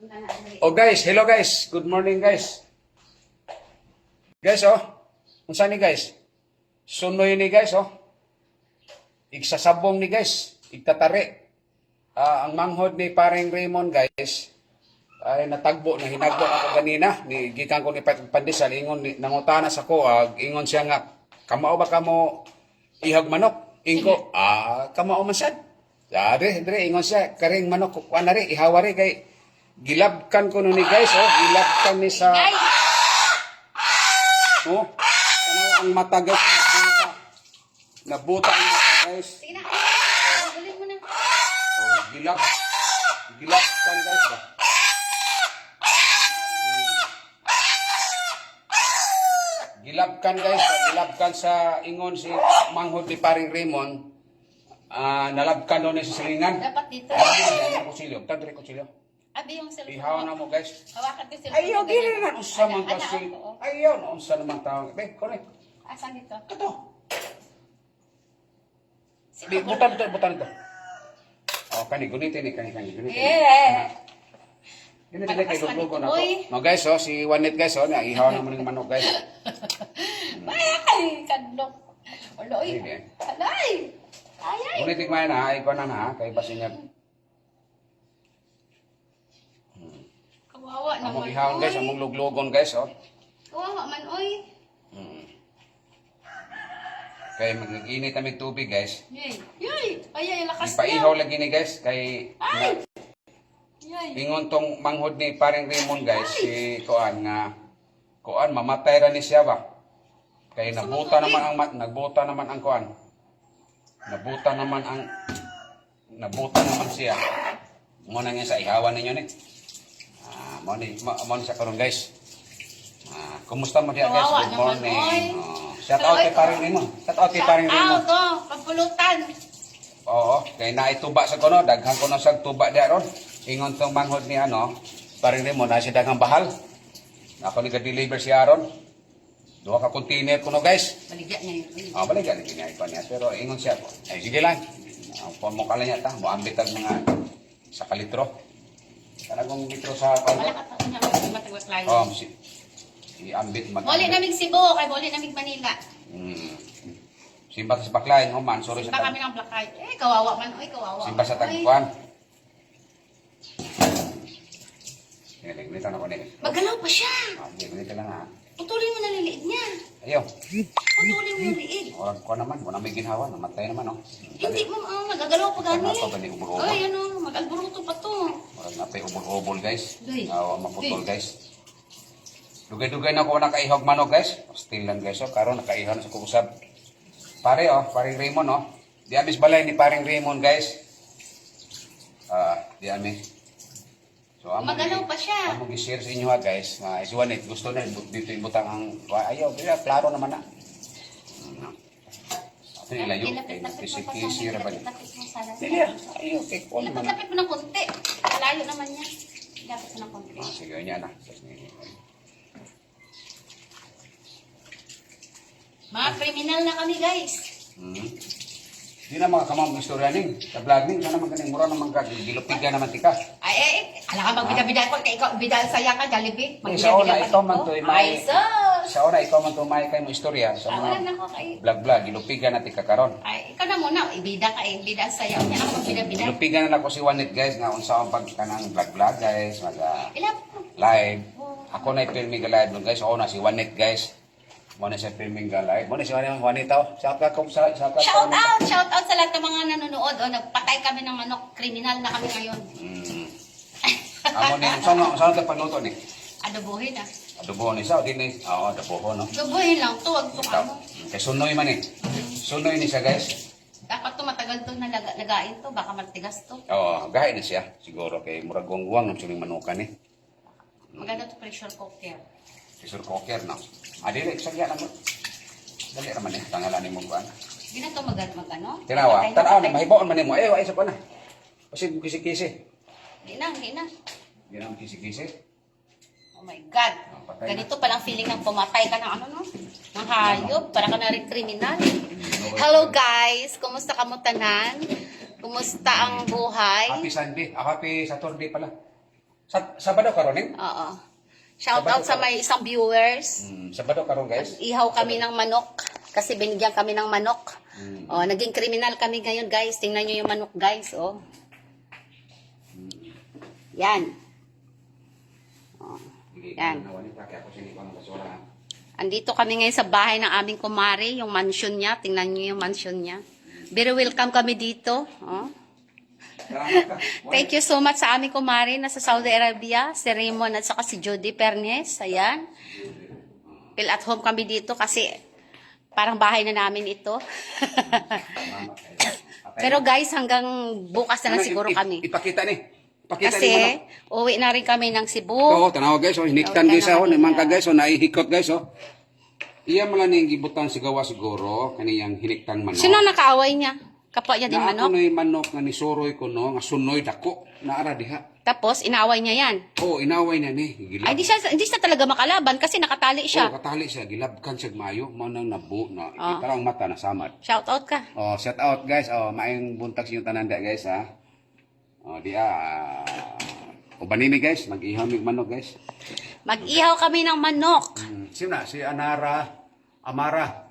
Oh guys, hello guys. Good morning guys. Guys oh. Unsa ni guys? Sunoy ni guys oh. Igsasabong ni guys. Igtatari. Ang manghod ni paring Raymond guys ay natagbo na hinagbo ako ganina ni gikan ko ni Pandesal ingon nangutana sa ko ingon siya nga kamao ba kamo ihag manok ingko kamao man sad dire ingon siya karing manok kuanari ihawari kay gilabkan ko nun ni guys oh gilabkan ni sa oh ano ang mata guys nabuta ang mata guys Sige na. Galing mo na. oh gilabkan guys ba Gilabkan guys, gilabkan sa ingon si manghod ni paring Raymond. Nalabkan doon sa silingan. Dapat dito. Ay, kusilyo. Tadre kusilyo. Abi yung cellphone. Ihaw na mo guys. Hawakan ko yung cellphone. Ayaw, gili na. Unsa man kasi. Oo. Ayaw, unsa naman tawag. Be, correct. Asan dito? Ito. Di, butan ito. Oh, kani, gunitin ni, kani, gunitin. Gini kay lugo na ko. No guys, oh, si Juanet guys, oh, ihaw na mo ng manok guys. Ay, kadlok. Oloy. Alay. Ay. Gunitin man na, ay ko na na, kay basinya. Kawawa naman. Among ihawon guys, among luglogon guys, oh. Kawawa man, oy. Kay mag-init amig tubig guys. Yay. Ay, lakas Ipaihaw lagi ni guys, kay Ay. ingon tong manghod ni paring Raymond guys, si Kuan nga, Kuan, mamatay ra ni siya ba? Kay nabuta naman ang Kuan. Nabuta naman siya. Mo na nga sa ihawan ninyo ni. Mo ni sa karon guys. Kumusta mo diya guys? Good morning. Shout out kay paring Raymond. Shout out kay paring Raymond. Pagpulutan. Oo, kay naituba sa kono, daghan ko na sa tuba diya ron. Ingon tong manghod ni paring Raymond na siya daghang bahal. Ako ni ka-deliver siya ron. Duha ka container kuno guys. Baligya niya yun. Baligyan niya ipa niya. Pero ingon siya, ay sige lang. Mo kala niya ta, mo ambit ang mga sa kalitro. Kanagong litro sa Wala ka pa niya matagwas layo. i-ambit mag. Muli namig Cebu, kay muli namig Manila. Simba sa baklayan, man, sorry sa Simba kami ng Black Eye. Kawawa man. Oy, kawawa. Simba sa tagpuan. Nilita na ko nila. Magalaw pa siya. Nilita lang ha. Putulin mo na liliit niya. Ayaw. Putulin mo yung liit. Orang ko naman, wala may ginawa, namatay naman Hindi mo, magagalaw pa gani. Ano pa ba ni ubol-ubol? Ay, mag-alburuto pa to. Orang na pa ubol-ubol guys. Day. Maputol guys. Dugay-dugay na ko nakaihog manok guys. Still lang guys, karon nakaihaw na sa kuusab. Paring Raymond Di amis balay ni paring Raymond guys. Di amis. So, Magalaw pa siya. Among i-share sa inyo ha guys. Si Juanet, gusto na dito ibutang ang ayaw, klaro naman na. Ito nilayo. Kisi-kisi ra ba niya? Ayaw, kay Paul naman na. Lapit mo ng konti. Malayo naman niya. Lapit mo ng konti. Sige, yan na. Mga kriminal na kami guys. Di na mga kamang istorya ning. Sa vlog ning, sana maganing mura naman ka. Gilupigan naman tika. Alam ka magbida-bida ko. Ikaw, bida saya ka, Jollibee. Sa una, ikaw man to. Ay, sus. Sa una, ikaw man to may kayo mo istorya. Sa Wala mga na ko kay... vlog, gilupigan na tika karon. Ay, ikaw na muna. Ibida ka, ibida saya. Yan ako magbida-bida. Gilupigan na ako si Juanet guys, nga unsa ang pagkanang vlog guys, Ilan? live. Ako na i-filming ka live nun guys. Ako na si Juanet guys. Muna siya filming ka live. Muna si Juanita. Shout out sa Shout out sa lahat ng mga nanonood. Nagpatay kami ng manok. Kriminal na kami ngayon. Amo ni saan ka pagluto ni? Adobohin na. Adobo ni sa din ni. Adobo no. Adobohin lang to. Wag to ano. Kay sunoy man ni. Sunoy ni siya guys. Dapat to matagal to na lagain to. Baka matigas to. Gahay na siya. Siguro kay murag guwang ng suling manukan ni. Maganda to pressure cooker. Pressure cooker no. Dili sagya na mo. Dali raman ni tangalan nimo kuan. Hindi na to mag-ano. Tanawa na mahibaon man nimo. Ay sa kuan na. Kasi kisi-kisi. Hindi na. Hindi na kisi-kisi. Oh my God. Patay Ganito palang feeling ng pumatay ka ng ng hayop. Para ka na rin kriminal. Hello guys. Kumusta kamutanan? Kumusta ang buhay? Happy Sunday. Happy Saturday pala. Sabado karon eh? Oo. Shout out sa may isang viewers. Sabado karon guys. Ihaw kami ng manok. Kasi binigyan kami ng manok. Oh, naging kriminal kami ngayon, guys. Tingnan nyo yung manok, guys. Oh. Yan. Oh. Yan. Andito kami ngayon sa bahay ng aming kumari, yung mansion niya. Tingnan nyo yung mansion niya. Very welcome kami dito. Oh. Thank you so much sa aming kumari na sa Saudi Arabia, si Raymond at saka si Judy Pernes. Ayan. Feel at home kami dito kasi parang bahay na namin ito. Pero guys, hanggang bukas na lang siguro kami. Ipakita ni. Ipakita Kasi ni uwi na rin kami ng Cebu. Oo, tanawa guys, oh, hiniktan guys, oh, nimangka guys, oh, naihikot guys, oh. Iya mala ning gibutan sigawa siguro kaniyang hiniktan manok. Sino nakaaway niya? Kapwa niya din Na manok. ako na manok nga ni suroy ko no, nga sunoy dako naara diha. Tapos inaaway niya yan. Oo, inaway na ni. Gilab. Ay, hindi siya talaga makalaban kasi nakatali Oo, siya. katali siya, gilabkan siya mayo, mo nang nabu na. Parang mata na samad. Shout out ka. Oh, shout out guys. Oh, maayong buntag sa inyong tananda guys ha. Oh, ubanimi guys, mag-ihaw mig manok guys. Mag-ihaw kami ng manok. Sino na? Si Amara,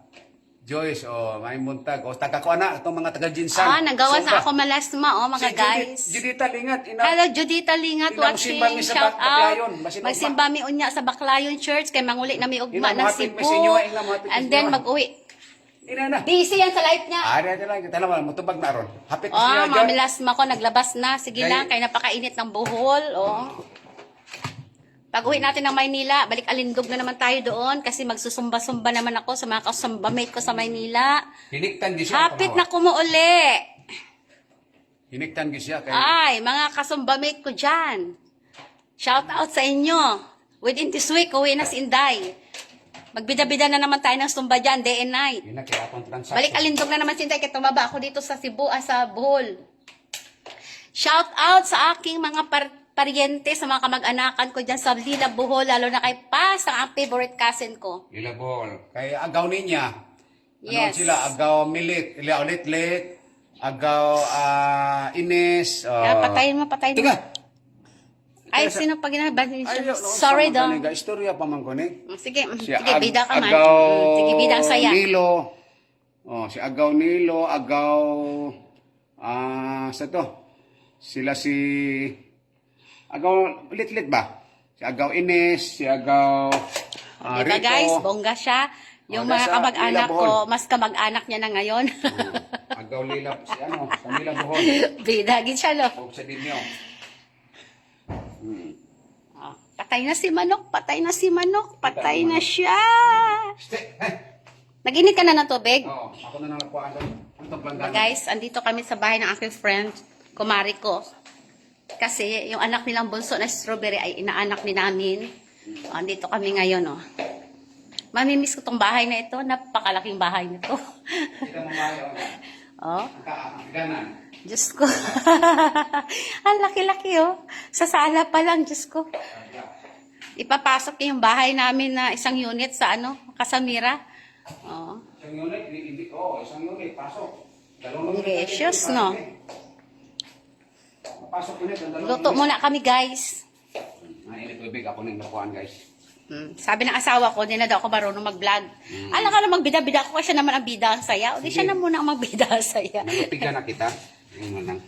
Joyce, maayong buntag. Taga ko na, itong mga taga-Jinsan. Nagawa sa ako malasma, mga guys. Judita Lingat. Hello, Judita Lingat watching. Shout out. Magsimba Magsimba mi unya sa Baclayon Church kay manguli na mi ugma ng Hapit Cebu. mi sinyo, ina, hapit mi And sinyo. then mag-uwi. Ina na. Busy yan sa life niya. Dito lang. Kita naman, mutubag na ron. Hapit mi sinyo, Joy. Mamilasma ko, naglabas na. Sige lang, kay napakainit ng buhol. Pag-uwi natin ng Maynila, balik Alindog na naman tayo doon kasi magsusumba-sumba naman ako sa mga kasumba-mate ko sa Maynila. Hiniktan gi siya. Hapit na kumuuli. Hiniktan gi siya. Ay, mga kasumba-mate ko dyan. Shout out sa inyo. Within this week, uwi na si Inday. Magbida-bida na naman tayo ng sumba dyan, day and night. Balik Alindog na naman si Inday kaya tumaba ako dito sa Cebu, sa Bohol. Shout out sa aking mga pariente, sa mga kamag-anakan ko dyan sa Lila Bohol, lalo na kay Paz, ang favorite cousin ko. Lila Bohol. Kay agaw niya. Yes. Sila, agaw Milit, Ila Ulit-Lit, agaw Ines. Patayin mo. Tiga! Ay, sino pa ginagawa? Ay, Sorry daw. Istorya pa man ko ni. Sige, Si bida ka man. Agaw Sige, bida ang saya. Nilo. Si Agaw Nilo, Agaw sa to. Sila si Agaw Ulit-Lit ba? Si Agaw Ines, si Agaw Diba Rico. guys, bongga siya. Yung mga nasa kamag-anak Lila ko, Bohol. mas kamag-anak niya na ngayon. Agaw Lila, si sa Lila Bohol. Bida, gid siya, lo. O sa Dinyo. Patay na si Manok, patay na siya. Ste, Nag-init ka na ng tubig? ako na nang nakuhaan doon. Ang planggana. Guys, andito kami sa bahay ng aking friend, kumari ko. Kasi yung anak nilang bunso na strawberry ay inaanak din namin. Andito kami ngayon, Mamimiss ko tong bahay na ito. Napakalaking bahay nito. Kita mo mayo. Ang ganan. Diyos ko. Ang laki-laki, Sa sala pa lang, Diyos ko. Ipapasok yung bahay namin na isang unit sa Casamira. Isang unit, isang unit, pasok. Dalawang unit. Gracious, no? Pasok unit, dalawang Luto muna kami, guys. Mainit tubig ako nang nakuhaan, guys. Sabi ng asawa ko, hindi na daw ako marunong mag-vlog. Alam ka na magbida-bida ko kasi siya naman ang bida ang saya. O di siya na muna ang magbida ang saya. Nalupigan na kita. Yung lang.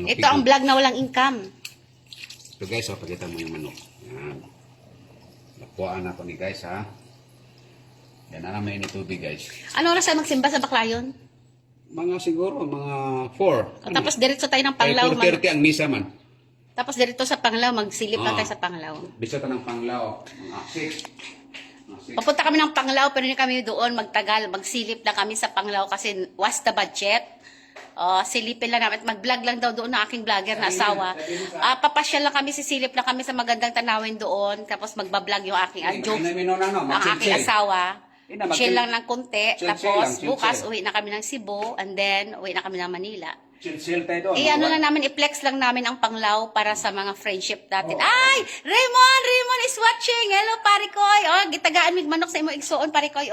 Ito ang vlog na walang income. So guys, pakita mo yung manok. Yan. Nakuhaan ako ni guys, ha. Yan na naman yung tubig, guys. Ano oras tayo magsimba sa Baclayon? Mga siguro, mga 4. Tapos diretso tayo ng Panglao. 4:30 ang misa man. Tapos dito sa Panglao, magsilip lang tayo sa Panglao. Bisa ka ng Panglao. Mga 6. Papunta kami ng Panglao, pero hindi kami doon magtagal. Magsilip lang kami sa Panglao kasi was the budget. Silipin lang namin. Mag-vlog lang daw doon ng aking vlogger na asawa. Papasyal lang kami, sisilip lang kami sa magandang tanawin doon. Tapos magbablog yung aking joke. Ang aking asawa. Chill lang ng konti. Tapos bukas uwi na kami ng Cebu. And then uwi na kami ng Manila. Chill tayo doon. Ano lang namin, i-flex lang namin ang Panglao para sa mga friendship natin. Ay! Raymond is watching! Hello, Parikoy! Gitagaan mig manok sa imo igsuon, Parikoy,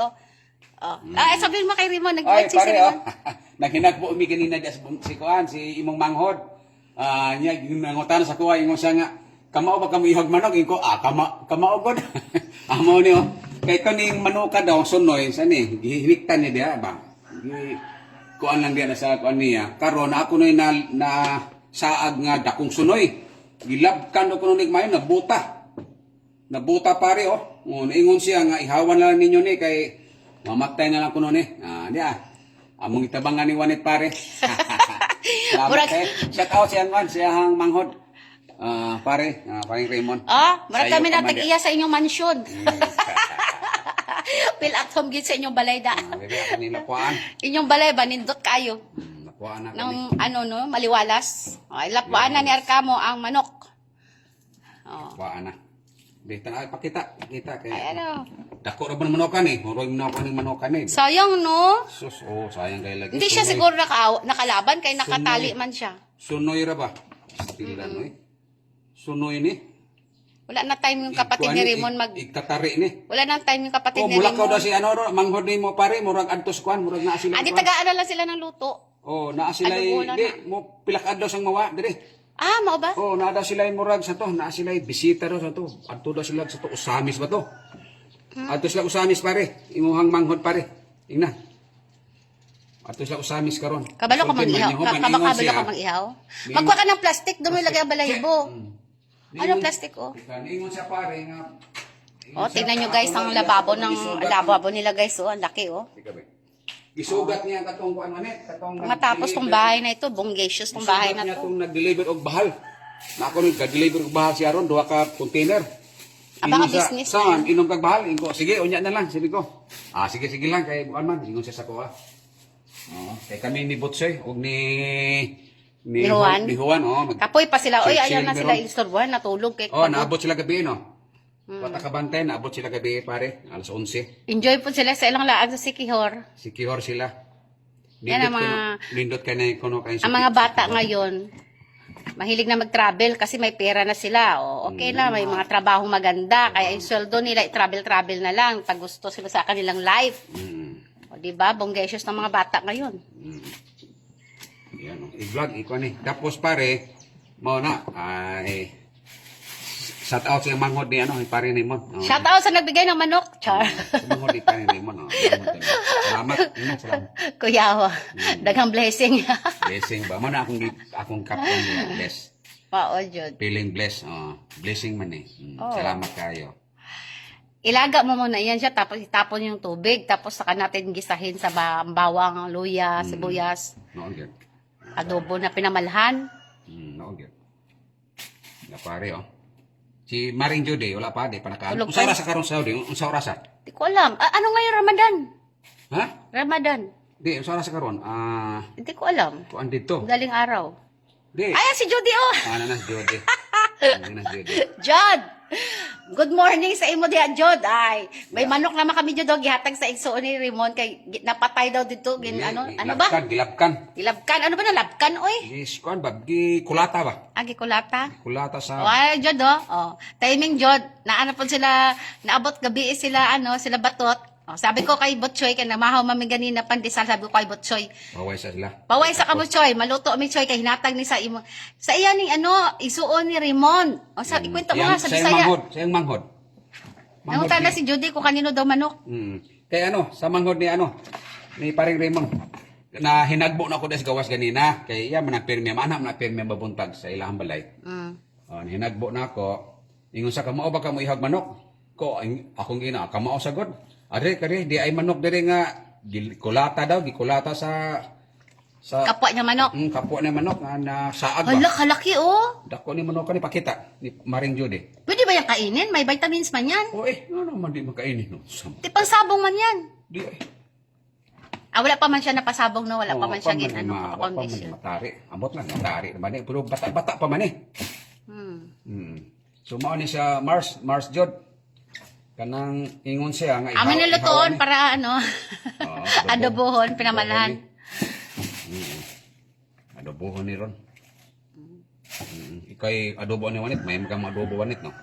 sabihin mo kay Raymond, nag-watch si Raymond. Naghinagbo umi ganina si Kuan, si imong manghod. Nya nangutan sa kuha ingon siya nga kamao ba kamo ihog manok inko kamao gud. Amo ni kay kaning manuka daw sunoy sa ni gihiniktan ni dia ba. Kuan lang dia sa kuan niya. Karon ako noy na saag nga dakong sunoy. Gilabkan ko nig mayon nabuta. Nabuta pare ingon siya nga ihawan lang ninyo ni kay mamatay na lang kuno ni. Dia. Among itabangan ni Wanit pare. Salamat shout out siyang manghod. Pare, paring Raymond. Marag kami na tag-iya sa inyong mansyon. Pil at home gid sa inyong balay da. Bebe kanila kuan. Inyong balay ba nindot kayo? Nakuha na Nang kami. maliwalas. Lapuan na ni Arcamo ang manok. Nakuha na. Dito na pakita kay. Ay ano. Dako ra man manokan eh. Murag na ko ning manokan eh. Sayang no. Sus, sayang kay lagi. Hindi siya siguro nakalaban kay nakatali man siya. Sunoy ra ba? Stila noy. Sunoy ni. Wala na time yung kapatid ni Raymond Ikatari ni. Wala na time yung kapatid ni Mula ka daw Raymond. si manghod ni mo pare, murag adtos kuan, murag naa sila. Di tagaan na lang sila ng luto. Naa sila Adobo na di mo pilak adlaw sang mawa dire. Mao ba? Naa daw sila murag sa to, naa sila bisita daw sa to. Adto daw sila sa to usamis ba to? Adto sila usamis pare, imuhang manghod pare. Ingna. Adto sila usamis karon. Kabalo ka Sulti man mag-ihaw. niya, man Kabalo ingon ka siya. mag-ihaw. Magkuha ka ng plastic, doon mo ilagay ang balahibo. Ano plastic Ingon siya pare nga. tingnan nyo guys ang lababo nila guys ang laki Isugat niya katong kuan manit, katong Matapos tong bahay na ito, bongacious tong bahay na niya to. tong nag-deliver og bahal. Na ako nag-deliver og bahal siya ron, duha ka container. Baka Ingon siya, business saan inom kag bahal? Ingo, sige unya na lang, sabi ko. Sige lang kay buan man, ingon siya sa kuha. Kay kami ni Butsoy ug ni Juan, Kapoy pa sila. Oy, Sharing ayan na sila meron. istorbuhan, natulog kay naabot sila gabi no. Wata ka bantay, naabot sila gabi pare, alas 11. Enjoy po sila sa ilang laag sa Sikihor. Sikihor sila. Yan ang Nindot ka na kuno kayo. Ang mga bata ngayon, mahilig na mag-travel kasi may pera na sila. Okay na, may mga trabaho maganda. Kaya yung sweldo nila, travel na lang. Pag gusto sila sa kanilang life. Diba? Bongacious ng mga bata ngayon. Yan, i-vlog, ikaw ni. Tapos pare, mo na, shout out sa manghod ni pare ni mo. Shout out sa nagbigay ng manok. Char. Sa manghod ni pare ni mo. Salamat. Salamat. Kuyawa. Daghang blessing. Blessing ba? Mo na akong kapon niya. Bless. Jud. Feeling blessed. Blessing man eh. Salamat kayo. Ilaga mo muna yan siya, tapos itapon yung tubig, tapos saka natin gisahin sa bawang, luya, sibuyas, Noon adobo na pinamalhan. Noon Na pare Si Maring Judy, wala pa, di pa nakaan. Tulog Unsa pa. oras sa karon sa Saudi? Unsa oras sa? Di ko alam. Ano ngayon Ramadan? Ha? Ramadan. Di, unsa oras sa karon? Hindi ko alam. Kuan dito. Galing araw. Di. Ayan si Judy Ano na Judy? Ano na Judy? Jod! Good morning sa imo diha, Jod. Ay, may manok naman kami Jod gihatag sa igsoon ni Raymond kay napatay daw dito ano ba? Gilabkan. Ilabkan. Ano ba na labkan oy? Di kuan ba? Gi kulata ba? Agi kulata. Kulata sa Ay, Jod, timing, Jod. Naano po sila, naabot gabi sila, sila batot. Sabi ko kay Botchoy, kaya namahaw mami ganina pandesal, sabi ko kay Botchoy. Paway sa sila. Paway sa kamo, Choy. Maluto mi, Choy, kay hinatag ni sa imo. Sa iya ning isuon ni Raymond. Sabi, kwento mo nga sa Bisaya. Sayang manghod. Nangutan na si Judy kung kanino daw manok. Kay sa manghod ni paring Raymond. Na hinagbo na ko des gawas ganina. Kay iya managpirmi, anak managpirmi mabuntag sa ilahang balay. Hinagbo na ako. Ingon sa kamao ba kamo ihag manok? Ko akong ina kamao sagod. Are kare di ay manok dire nga gikulata daw, gikulata sa Kapwa niya manok. kapwa na manok na saag ba. Hala, kalaki Dako ni manok ni pakita ni Maring Judy. Pwede ba yan kainin? May vitamins man yan. Ano man di makainin no. Tipang sabong man yan. Di Wala pa man siya napasabong no, wala pa man siya wala pa man condition. matari. Ambot lang matari naman eh. Pero bata pa man eh. So mao ni siya Mars Jod. Kanang ingon siya nga Amin nilutoon ni. para adobohon, pinamalahan. Adobohon ni ron. Ikay adobo ni wanit, may mga adobo wanit no.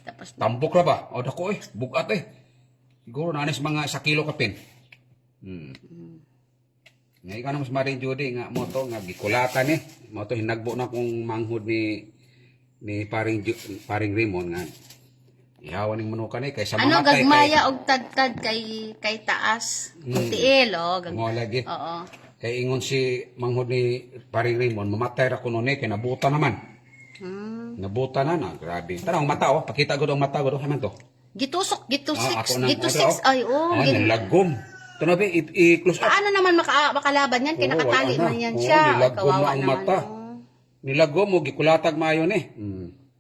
Tapos Tambok ra ba? Dako bugat Siguro nanis mga 1 kilo kapin. Nga ikaw na mas Maring Judy nga mo to nga gikulatan eh. Mo to hinagbo na kung manghod ni paring Raymond nga ihawan ning manukan eh kaysa Ano mamatay gagmaya og tadtad kay taas. Tiil mo lagi. Oo. Kay ingon si manghod ni paring Raymond mamatay ra kuno ni kay nabuta naman. Nabuta na grabe. Tara ang mata oh, pakita gud ang mata gud man to. Gitusok ako na- gitusik ay nilagom. Tunabi i-close up. Paano naman makalaban yan? Kaya Oo, nakatali wala na. man yan Oo, siya. nilagom Kawawa na ang naman. mata. Nilagom mo gikulatag maayo ni.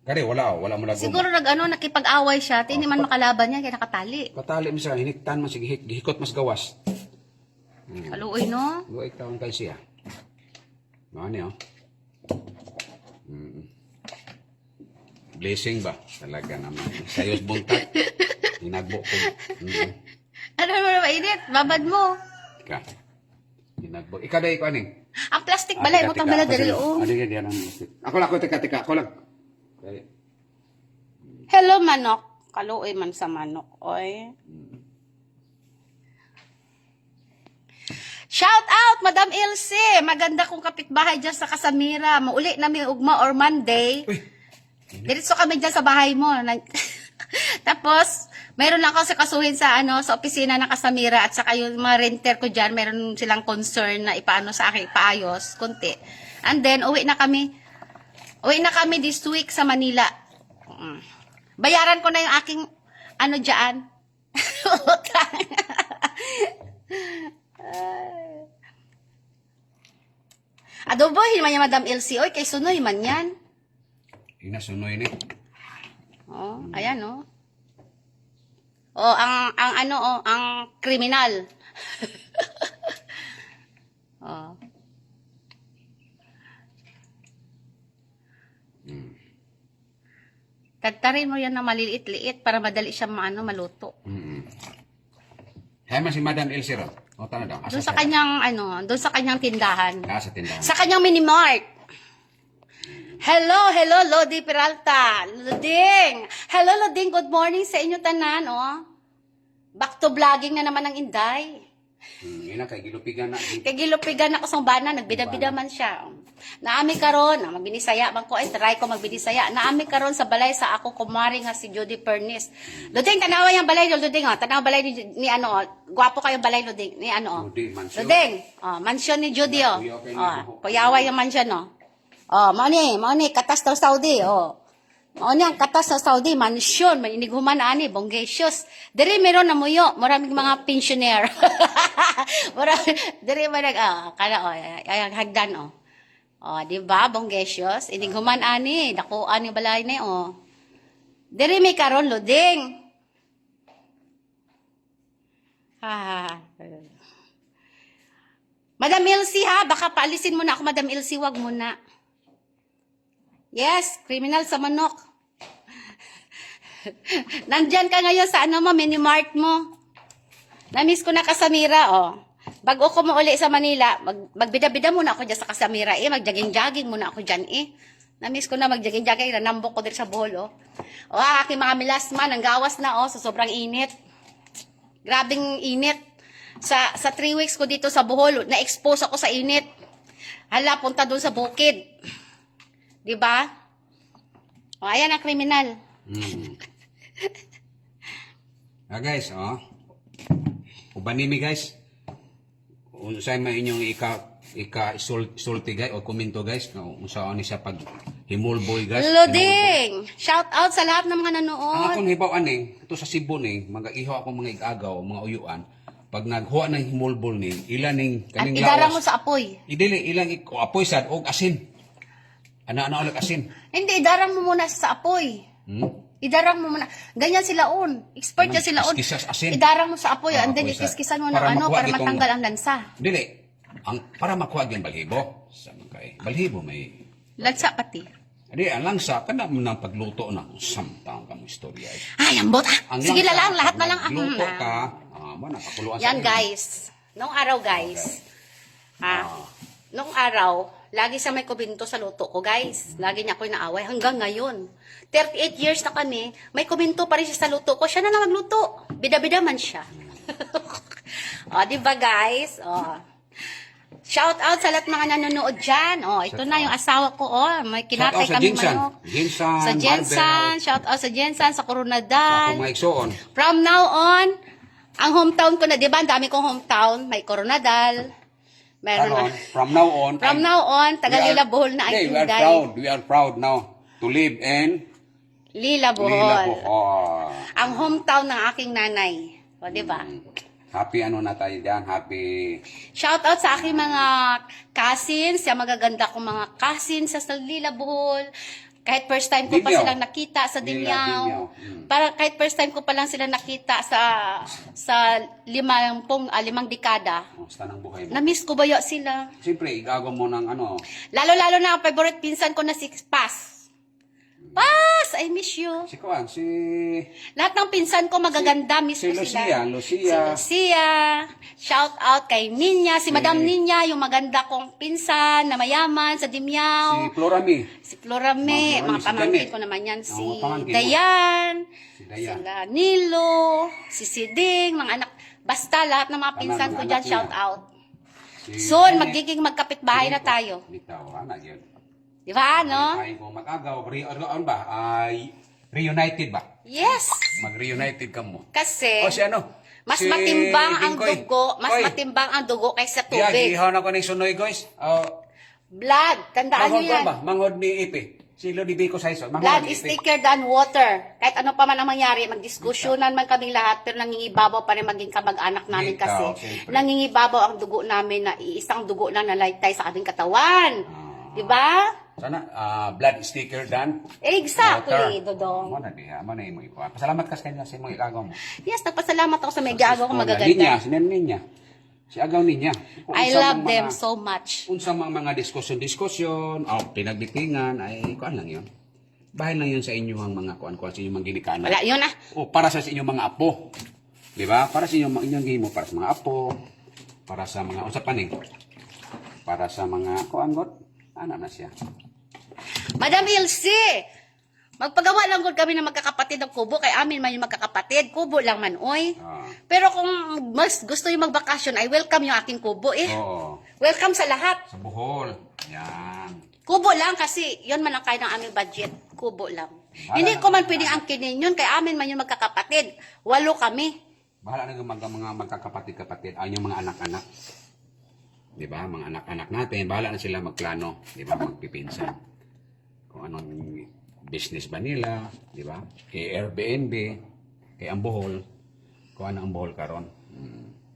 Kare wala mo lagom. Siguro nakipag-away siya. Hindi man makalaban yan. Kaya nakatali. Patali mi sa hiniktan man sige gihikot mas gawas. Kaluoy, no? Go ikaw kay siya. Mao ni oh. Blessing ba? Talaga naman. Sayos buntag. Hinagbo ko. Ano naman mainit? Babad mo. Ika. Hinagbo. Ika day ko aning. Ang plastic balay mo tang bala dali. Oh. Adi yan ang. Ako lang ko tika ako lang. Okay. Hello, manok. Kaluoy man sa manok. Oy. Shout out, Madam Ilse. Maganda kong kapitbahay dyan sa Casamira. Mauli namin ugma or Monday. Uy. Diretso kami dyan sa bahay mo. Tapos, mayroon lang ako sa kasuhin sa sa opisina ng Casamira at saka yung mga renter ko dyan, mayroon silang concern na ipaano sa akin, ipaayos, konti. And then, uwi na kami this week sa Manila. Bayaran ko na yung aking, dyan. Utang. Adobo, man yung Madam Elsie. Oy, kay Sunoy man yan. Inasunoy ni. Oh, ayan oh. Oh, ang kriminal. Oh. Tagtarin mo yan na maliliit-liit para madali siya maluto. Hay man si Madam Elsie ro. O tana daw. Doon sa kanyang tindahan. Sa tindahan. Sa kanyang minimart. Hello, Lodi Peralta. Loding. Hello, Loding. Good morning sa inyo tanan, oh. Back to vlogging na naman ng Inday. Ina kay gilupigan na. Kay gilupigan ako sa bana, nagbida-bida man siya. Naami karon, magbinisaya man ko, ay try ko magbinisaya. Naami karon sa balay sa ako kumari nga si Judy Pernis. Loding, tanawa yung balay, Loding, oh. Tanawa balay ni gwapo kayo balay, Loding, ni Judy, mansion. Loding, mansion ni Judy, oh. Kuyawa yung mansion, oh. Oh, mao ni katas daw Saudi, oh. Mao ni ang katas sa Saudi, mansion, manighuman ani, bonggesios. Diri meron na muyo, maraming mga pensioner. Diri man ay hagdan, oh. Oh, di ba, bonggesios, inighuman ani, dakuan ni balay ni, oh. Diri may karon Loding. Madam Elsie ha, baka paalisin mo na ako, Madam Elsie, wag mo na. Yes, criminal sa manok. Nandyan ka ngayon sa minimart mo. Namiss ko na Casamira, oh. Bago ko mauli sa Manila, magbida-bida muna ako dyan sa Casamira, Mag-jogging-jogging muna ako dyan, Namiss ko na mag-jogging-jogging, nanambok ko din sa Bohol, oh. O, aking mga milasma, ang gawas na, sa sobrang init. Grabing init. Sa 3 weeks ko dito sa Bohol, na-expose ako sa init. Hala, punta doon sa bukid. Diba? O, ayan ang kriminal. Guys, ubanimi guys. Unsay man inyong ika-sulti guys o komento guys kung saan ni siya pag himulboy guys. Loding! Shout out sa lahat ng mga Ang nanood. akong hibaw aning, ito sa Cebu ni, mag-iho ako mga igagaw, mga uyuan. Pag naghuwa ng himulbol ni, ilan ning At kaning idara mo lawas. sa apoy. Idili ilang apoy sad og asin. Ana ulag asin. Hindi, idarang mo muna sa apoy. Idarang mo muna. Ganyan sila on. Expert yan sila on. Kiskisas asin. Idarang mo sa apoy. Ah, And then apoy sa- ikiskisan mo ng para makuha para gitong- matanggal ang lansa. Dili. Para makuha gyud balhibo. Sa kay balhibo may Lansa pati. Adi ang langsa kana mo nang pagluto na samtang kamo istorya. Ay, ambot ah. Ang Sige langsa, lang, lahat na pag lang. Luto ka, mo nakakuluan Yan inyo. guys. Nung araw guys. Nung araw, lagi siya may kubinto sa luto ko guys. Lagi niya ako inaaway hanggang ngayon. 38 years na kami, may kubinto pa rin siya sa luto ko. Siya na lang magluto. Bida-bida man siya. O, di ba guys? O. Shout out sa lahat mga nanonood dyan. Oh, ito na yung asawa ko. Oh, may kinatay Shout out sa kami Jinsan. manok. Jinsan, Sa Jensan, Marvel. shout out sa Jensan, sa Ako Coronadal. mga igsoon. From now on, ang hometown ko na, di ba? Ang dami kong hometown. May Coronadal. Meron Karon, na. from now on, From now on, Tagalila Bohol na ang we are Inday. proud. We are proud now to live in Lila Bohol. Lila Bohol. Ang hometown ng aking nanay. O, di ba? Happy ano na tayo dyan. Happy. Shout out sa aking mga cousins, yung magaganda kong mga cousins sa Lila Bohol. Kahit first time ko pa Dimyaw. silang nakita sa Dimyaw. Dimyaw. Para kahit first time ko pa lang sila nakita sa limang dekada. Basta ng buhay mo. Na-miss ko ba sila? Siyempre, igago mo ng ano. Lalo-lalo na ang favorite pinsan ko na si Paz. Paz, I miss you. Si Kuan, si Lahat ng pinsan ko magaganda, miss si ko Lucia. sila. Lucia. Si Lucia. Shout out kay Ninya, si Madam Ninya, yung maganda kong pinsan na mayaman sa Si Dimyao. Florami. Si Florame, Mga mga si pamangkin Janet. ko naman yan. Si Mga pamangkin mo. Dayan, Si Dayan. sila Nilo, si Siding, mga anak. Basta lahat ng mga pinsan mga ko anak dyan, niya. shout out. Si Soon, Janet. magiging magkapitbahay na tayo. Bitaw, anak yun. Di ba, no? Ay, kung mag-agaw, ano ba? Ay, reunited ba? Yes! Mag-reunited ka mo. Kasi, O si ano? mas Si matimbang ang Bingkoy. dugo, mas Koy. matimbang ang dugo kaysa Diya, tubig. gihaw na ko ng sunoy, guys. Blood, tandaan nyo Manghod ko yan. ba? Manghod ni Ipe. Si Lodi Bico Saiso. Blood is thicker than water. Kahit ano pa man ang mangyari, magdiskusyonan man kaming lahat, pero nangingibabaw pa rin maging kamag-anak namin Ikaw, kasi. siyempre. Nangingibabaw ang dugo namin na iisang dugo lang na laytay sa aming katawan. Diba? Sana, blood is thicker than Exactly, water. Dodong. Mo na diha, mo na imo ipa. Pasalamat ka sa kanya sa imong igagaw mo. Yes, nagpasalamat ako sa may gago ko Ninya, magaganda. si Ninya. Si agaw ninya. Kung I unsa love mang them mga- so much. Unsa mang mga diskusyon, pinagbitingan, ay kuan lang yun. Bahay lang yun sa inyong mga kuan-kuan, sa inyong mga ginikanan. Wala, yun ah. O para sa inyong mga apo. Di ba? Para sa inyong gimo, para sa mga apo, para sa mga unsa paning. Para sa mga kuan got, ana na siya. Madam Ilse, magpagawa lang gud kami ng magkakapatid ng kubo, kay amin man yung magkakapatid, kubo lang man, oy. Ah. Pero kung mas gusto yung magbakasyon, I welcome yung aking kubo eh. Oo. Welcome sa lahat. Sa Bohol. Yan. Kubo lang kasi yun man ang kaya ng aming budget. Kubo lang. Wala Hindi na- ko man pwedeng angkinin yun, kay amin man yung magkakapatid. 8 kami. Bahala na yung mga magkakapatid-kapatid, ay yung mga anak-anak. Di ba? Mga anak-anak natin, bahala na sila magplano. Di ba? Magpipinsan. Kung anong business ba nila, di ba? Kay Airbnb, kay ang Bohol, kung ano ang Bohol karon.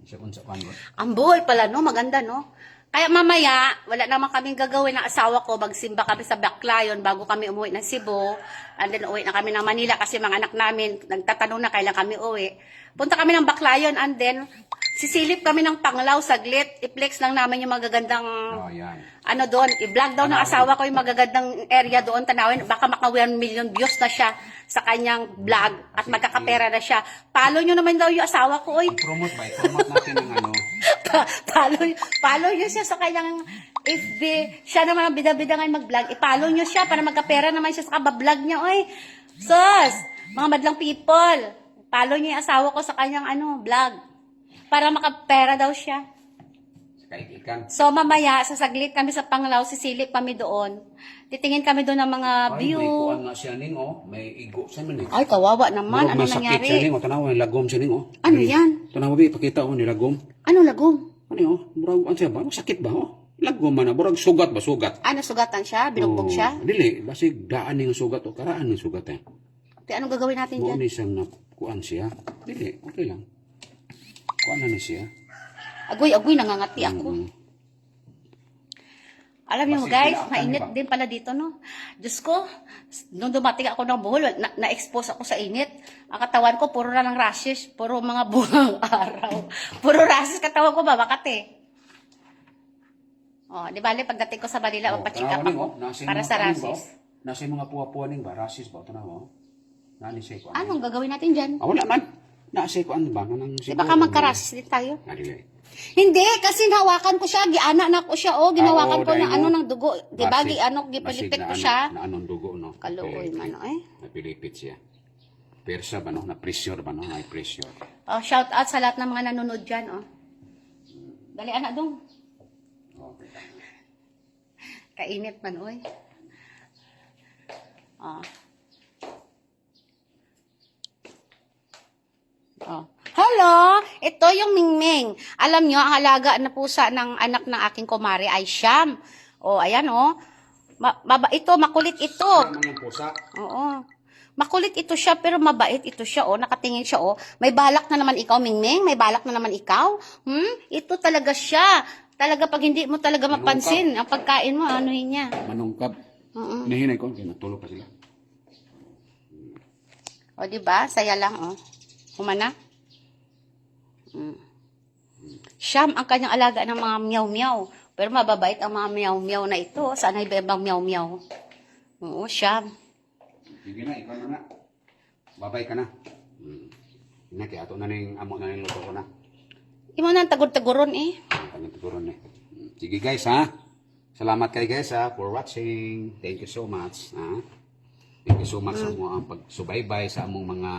Siya kung sa kwan. Ang buhol pala, no? Maganda, no? Kaya mamaya, wala naman kaming gagawin ng asawa ko. Magsimba kami sa Baclayon bago kami umuwi ng Cebu. And then uwi na kami ng Manila kasi mga anak namin nagtatanong na kailan kami uwi. Punta kami ng Baclayon and then sisilip kami ng Panglao saglit. I-flex lang namin yung magagandang Oh, yan. ano doon, i-vlog daw ng asawa ko yung magagandang area doon, tanawin, baka maka 1 million views na siya sa kanyang vlog at magkakapera na siya. Follow nyo naman daw yung asawa ko, oy. Promote ba? I-promote natin ng ano. follow nyo siya sa kanyang FB. Siya naman ang bida-bida ngayon mag-vlog. I-follow nyo siya para magkapera naman siya sa kabablog niya, oy. Sus, mga madlang people, follow nyo yung asawa ko sa kanyang vlog para makapera daw siya. Kaikikan. So, mamaya, sasaglit kami sa Panglao, sisilip kami doon. Titingin kami doon ng mga Ay, view. may kuan nga siya ning, oh. May igo siya man eh. Ay, kawawa naman. Murag Ano may sakit siya nangyari? ning, oh. Tanawa, lagom siya ning, oh. Ano yan? Tanawa, bi, pakita, oh, nilagom. Ano lagom? Ano yun, oh? Murag, ano siya ba? Sakit ba, oh? Lagom man na, murag sugat ba, sugat. Ano, sugatan siya? Binugbog Oh, siya? Dili, basig daan ning sugat, oh. Karaan ning sugat, eh. Di, anong gagawin natin Mo dyan? ni siyang nakuan siya. Dili, okay lang. Kuan na ni siya. Agoy, nangangati ako. Alam niyo Kasi guys, pinaakan, mainit di ba? din pala dito, no? Diyos ko, nung dumating ako ng Bohol, na-expose ako sa init. Ang katawan ko, puro na lang rashes, puro mga bungang araw. Puro rashes, katawan ko, babakate. Oh, di bali, pagdating ko sa Manila, magpa-check up ako para sa rashes. Nasa yung mga puwa-puwa ning ba? Rasis ba? Tanawa, oh. Nani siya ko. Anong gagawin natin dyan? Wala man. Nasa ko ano ba? Nang Di baka magka-rashes din tayo? Dili. Hindi, kasi hawakan ko siya, giana na ko siya, oh, ginawakan Oo, ko ng dahil ano mo, ng dugo. Di ba, basig- gipalipit basig ko na siya. Na anong dugo, no? Kaluoy man, eh. Napilipit siya. Persa ba, no? Na-pressure ba, no? May pressure. Oh, shout out sa lahat ng mga nanonood dyan, oh. Dali, anak dong. Oh, Kainit man, oy. Oh. Oh. Hello! Ito yung Mingming. Alam nyo, ang alaga na pusa ng anak ng aking kumare ay Siyam. Oh, ayan oh. Ito, makulit ito. Ano yung pusa? Oo. Makulit ito siya, pero mabait ito siya, oh. Nakatingin siya, oh. May balak na naman ikaw, Mingming. May balak na naman ikaw. Ito talaga siya. Talaga, pag hindi mo talaga mapansin, ang pagkain mo, ano yun niya. Manungkab. Nahinay ko, kaya natulog pa sila. O, diba? Saya lang, oh. Humana. Siyam ang kanyang alaga ng mga meow-meow. Pero mababait ang mga meow-meow na ito. Sana ibang meow-meow. Oo, Siyam. Sige na, ikaw na. Babay ka na. Kaya ato na yung amo na yung luto ko na. Imo na ang tagod-taguron eh. Tagod-taguron eh. Sige guys ha. Salamat kayo guys ha for watching. Thank you so much. Ha? Thank you so much sa mga pagsubaybay sa among mga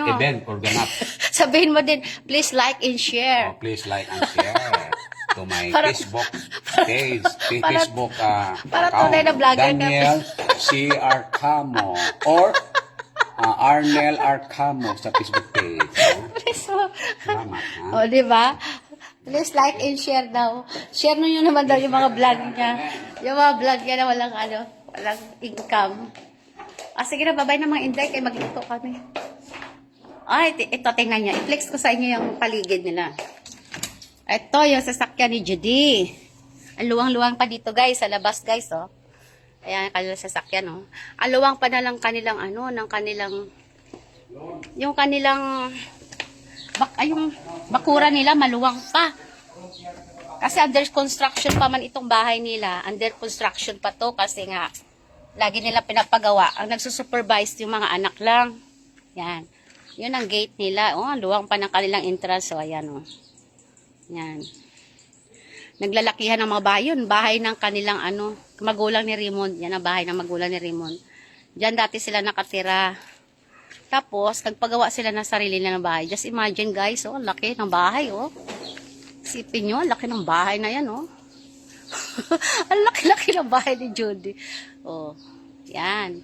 event or ganap. Sabihin mo din, please like and share. Please like and share to my Facebook page, Facebook para account, tunay na vlogger ka. Daniel C. Arcamo or Arnel Arcamo sa Facebook page. Salamat ha. O, diba? Please like and share daw. Share nyo naman daw yung mga vlog niya. Yung mga vlog niya na walang income. Sige na, babay na mga Inday, kaya magluto kami. Ay, ito, tingnan niya. I-flex ko sa inyo yung paligid nila. Ito, yung sasakyan ni Judy. Ang luwang-luwang pa dito, guys. Sa labas, guys, oh. Ayan, kanilang sasakyan, oh. Ang luwang pa na lang kanilang, yung kanilang, yung bakura nila, maluwang pa. Kasi under construction pa man itong bahay nila. Under construction pa to, kasi nga, lagi nila pinapagawa. Ang nagsusupervise yung mga anak lang. Yan. Yun ang gate nila. Oh, luwang pa ng kanilang entrance. So, ayan, oh. Yan. Naglalakihan ng mga bahay. Yun, bahay ng kanilang, magulang ni Raymond. Yan ang bahay ng magulang ni Raymond. Diyan dati sila nakatira. Tapos, nagpagawa sila ng sarili nila ng bahay. Just imagine, guys, oh, laki ng bahay, oh. Isipin nyo, laki ng bahay na yan, oh. Ang laki-laki ng bahay ni Judy. Oh, yan.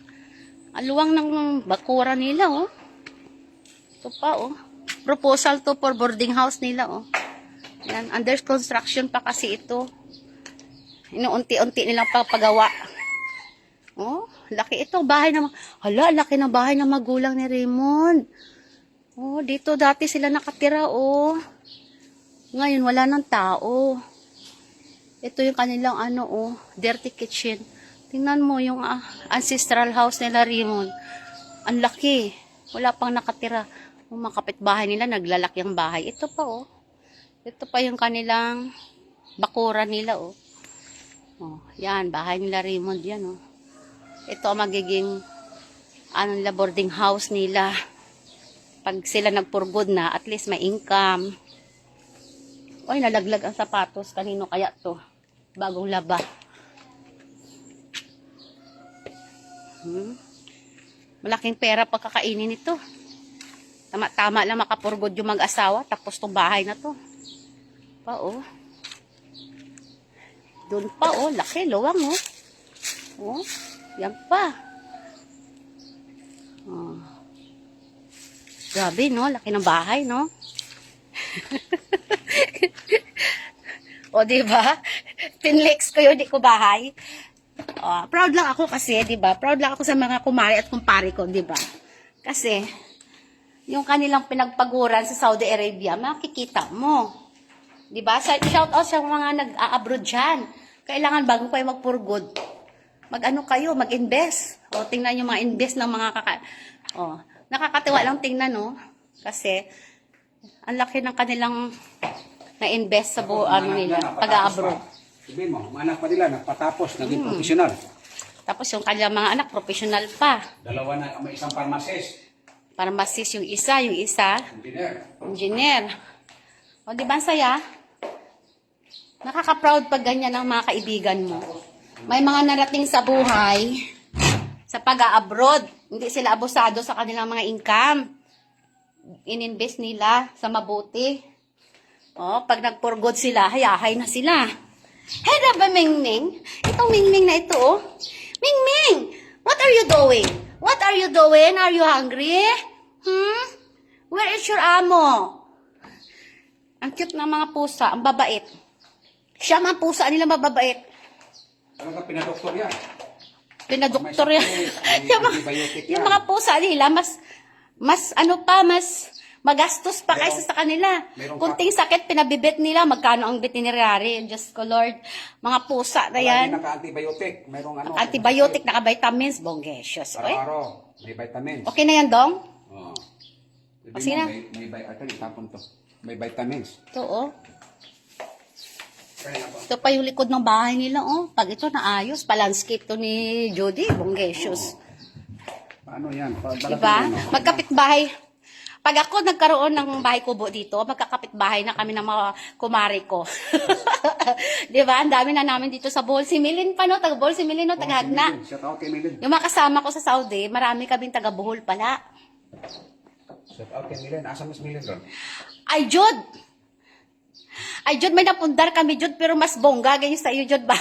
Ang luwang ng bakura nila, oh. Ito pa, oh. Proposal to for boarding house nila, oh. Yan, under construction pa kasi ito. Inuunti-unti nilang papagawa. Oh, laki ito. Bahay na, laki ng bahay ng magulang ni Raymond. Oh, dito dati sila nakatira, oh. Ngayon, wala ng tao. Ito yung kanilang dirty kitchen. Tingnan mo yung ancestral house nila, Raymond. Ang laki. Wala pang nakatira. Yung mga kapitbahay nila, naglalaki ang bahay. Ito pa, oh. Ito pa yung kanilang bakura nila, oh. Oh, yan, bahay nila, Raymond, yan, oh. Ito ang magiging, nila, boarding house nila. Pag sila nagpurgod na, at least may income. Oy, nalaglag ang sapatos. Kanino kaya to? Bagong laba. Malaking pera pagkakainin ito. Tama-tama lang makapurgod yung mag-asawa. Tapos tong bahay na to. Pa, oh. Doon pa, oh. Laki, luwang, oh. Oh, yan pa. Oh. Grabe, no? Laki ng bahay, no? O, diba? Pinlex ko yun, di ko bahay. Proud lang ako kasi, diba? Proud lang ako sa mga kumari at kumpari ko, diba? Kasi, yung kanilang pinagpaguran sa Saudi Arabia, makikita mo. Diba? Shout out sa mga nag-a-abroad dyan. Kailangan bago kayo magpurgod. Kayo, mag-invest. O, tingnan yung mga invest ng mga nakakatiwa lang tingnan, no? Kasi, ang laki ng kanilang na-invest sa nila, pag-a-abroad. Sabihin mo, mga anak pa nila, nagpatapos, naging professional. Tapos yung kanilang mga anak, professional pa. Dalawa na, may isang pharmacist. Pharmacist yung isa, engineer. O, di ba ang saya? Nakaka-proud pag ganyan ang mga kaibigan mo. May mga narating sa buhay, sa pag-a-abroad. Hindi sila abusado sa kanilang mga income. In-invest nila sa mabuti. Pag nagpurgod sila, hayahay na sila. Hello ba, Mingming? Itong Mingming na ito, oh. Mingming! What are you doing? What are you doing? Are you hungry? Where is your amo? Ang cute ng mga pusa, ang babait. Siya mga pusa nila mababait. Ano ka pinadoktor yan? Pinadoktor May yan. sakit, yung, may antibiotic yan. yung mga pusa nila, mas magastos pa kaysa sa kanila. Merong Kunting sakit, pinabibit nila. Magkano ang veterinary? Diyos ko, Lord. Mga pusa na Wala yan. din naka-antibiotic. Merong ano. Antibiotic, naka-vitamins, bonggesios. Araw-araw. May vitamins. Okay na yan, Dong? Oo. O, sige na. May tapon to. May vitamins. Ito, oh. Kaya ako. Ito pa yung likod ng bahay nila, oh. Pag ito naayos, pa-landscape to ni Jody, bonggesios. Paano yan? Diba? Magkapit-bahay. Pag ako nagkaroon ng bahay kubo dito, magkakapit-bahay na kami ng mga kumari ko. Diba? Ang dami na namin dito sa Bohol. Si Milin pa, no? Taga Bohol, si Milin, no? Taga-Hagna. Shout out kay Milin. Yung mga kasama ko sa Saudi, marami kaming taga Bohol pala. Shout out kay Milin. Asa mas Milin doon? Ay, Jud! Ay, Jud, may napundar kami, Jud, pero mas bongga, ganyan sa iyo, Jud, ba?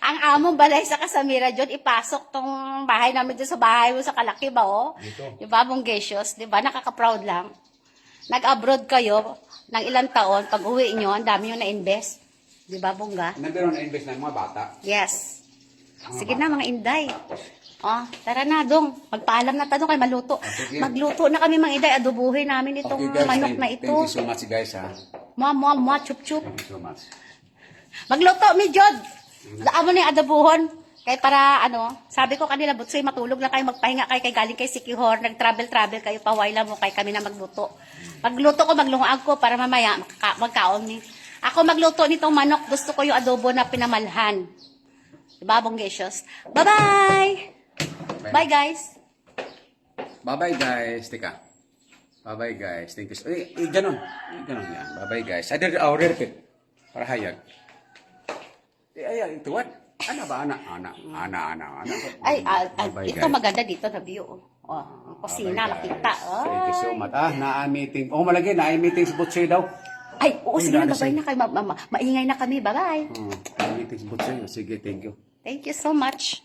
Ang among balay sa Kasamira, Jud, ipasok tong bahay namin dun sa bahay mo sa Kalaki ba, oh? Dito. Diba, bonggesios? Diba, nakaka-proud lang. Nag-abroad kayo ng ilang taon, pag uwi nyo, ang dami yung na-invest. Diba, bongga? Nandun na invest ng mga bata. Yes. Sige na, mga inday. Oh, tara na, Dong. Magpaalam na tanong kay maluto. sige. Magluto na kami, mga inday. Adobuhin namin itong manok na ito. Thank you so much guys ha. Mua, chup-chup. Thank you so much. Magluto, mi Jod. Daan mo na yung adabuhon. Kaya para, sabi ko kanila, Butsoy, matulog lang kayo, magpahinga kayo, kay galing kay Sikihor, nag-travel kayo, pawayla mo, kay kami na magluto. Magluto ko, maglungag ko, para mamaya, magkaon ni. Ako magluto nitong manok, gusto ko yung adobo na pinamalhan. Diba, bonggesios? Bye-bye! Bye, guys! Bye-bye guys. Teka. Bye-bye guys. Thank you. Ganon. Ganon yan. Bye-bye guys. I did repeat. Para hayag. Ay, ito what? Ana ba? Ana. Ay, Bye-bye, ito guys. maganda dito na view. Oh, ang kusina, Bye-bye, nakita. guys. Oh. Thank you so much. Na-meeting. Malagi, na-meeting si Butsoy daw. Ay, oo, sige na, Wala na babay na kayo. Maingay na kami. Bye-bye. Na-meeting si Butsoy. Sige, thank you. Thank you so much.